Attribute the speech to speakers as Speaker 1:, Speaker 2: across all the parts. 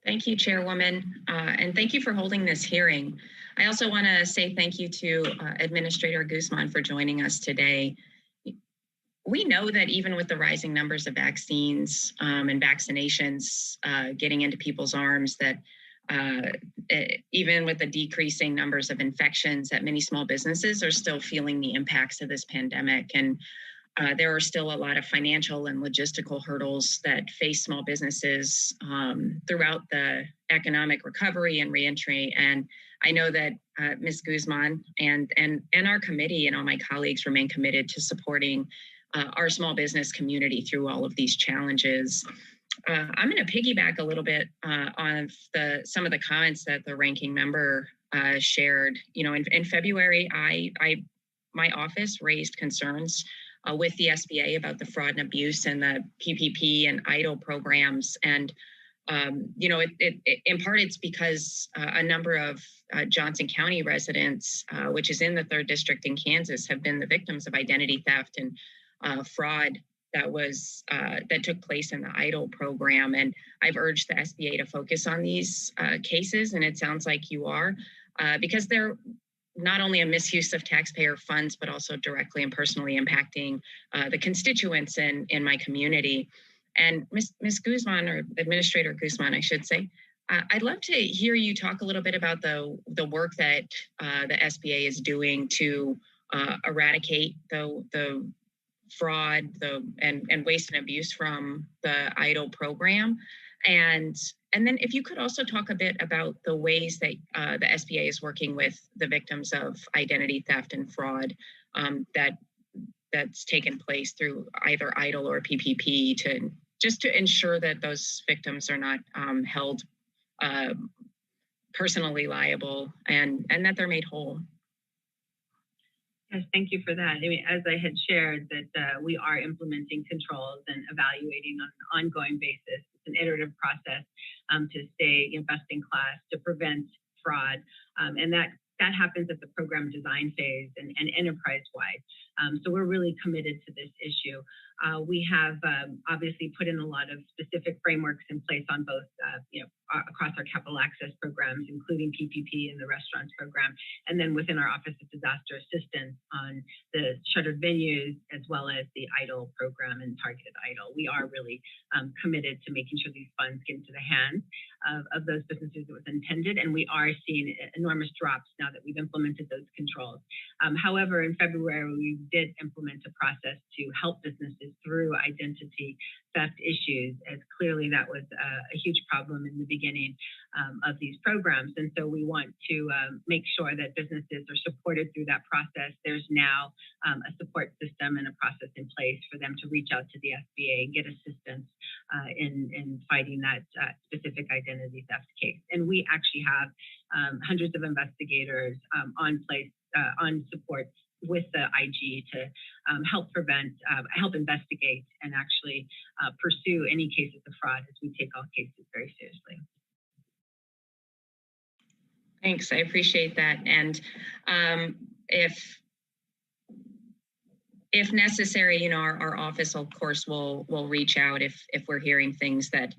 Speaker 1: Thank you, Chairwoman, and thank you for holding this hearing. I also want to say thank you to Administrator Guzman for joining us today. We know that even with the rising numbers of vaccines and vaccinations getting into people's arms, that even with the decreasing numbers of infections, that many small businesses are still feeling the impacts of this pandemic. And there are still a lot of financial and logistical hurdles that face small businesses throughout the economic recovery and reentry. And I know that Ms. Guzman and our committee and all my colleagues remain committed to supporting our small business community through all of these challenges. I'm going to piggyback a little bit on some of the comments that the ranking member shared. You know, in February, my office raised concerns with the SBA about the fraud and abuse and the PPP and EIDL programs. And, you know, in part, it's because a number of Johnson County residents, which is in the 3rd District in Kansas, have been the victims of identity theft and fraud that took place in the EIDL program. And I've urged the SBA to focus on these cases, and it sounds like you are, because they're not only a misuse of taxpayer funds, but also directly and personally impacting the constituents in my community. And Ms. Guzman, or Administrator Guzman, I should say, I'd love to hear you talk a little bit about the work that the SBA is doing to eradicate the fraud and waste and abuse from the EIDL program. And then if you could also talk a bit about the ways that the SBA is working with the victims of identity theft and fraud that's taken place through either EIDL or PPP to ensure that those victims are not held personally liable and that they're made whole.
Speaker 2: Yes, thank you for that. I mean, as I had shared, that we are implementing controls and evaluating on an ongoing basis. It's an iterative process to stay best in class, to prevent fraud. And that happens at the program design phase and enterprise-wide. So we're really committed to this issue. We have obviously put in a lot of specific frameworks in place on both, across our capital access programs, including PPP and the restaurants program, and then within our Office of Disaster Assistance on the Shuttered Venues, as well as the EIDL program and targeted EIDL. We are really committed to making sure these funds get into the hands of those businesses that was intended, and we are seeing enormous drops now that we've implemented those controls. However, in February, we did implement a process to help businesses through identity theft issues, as clearly that was a huge problem in the beginning of these programs. And so we want to make sure that businesses are supported through that process. There's now a support system and a process in place for them to reach out to the SBA and get assistance in fighting that specific identity theft case. And we actually have hundreds of investigators on place, on support with the IG to help prevent, help investigate, and actually pursue any cases of fraud, as we take all cases very seriously.
Speaker 1: Thanks, I appreciate that. And if necessary, our office, of course, will reach out if we're hearing things that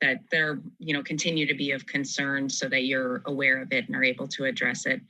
Speaker 1: that they're continue to be of concern, so that you're aware of it and are able to address it.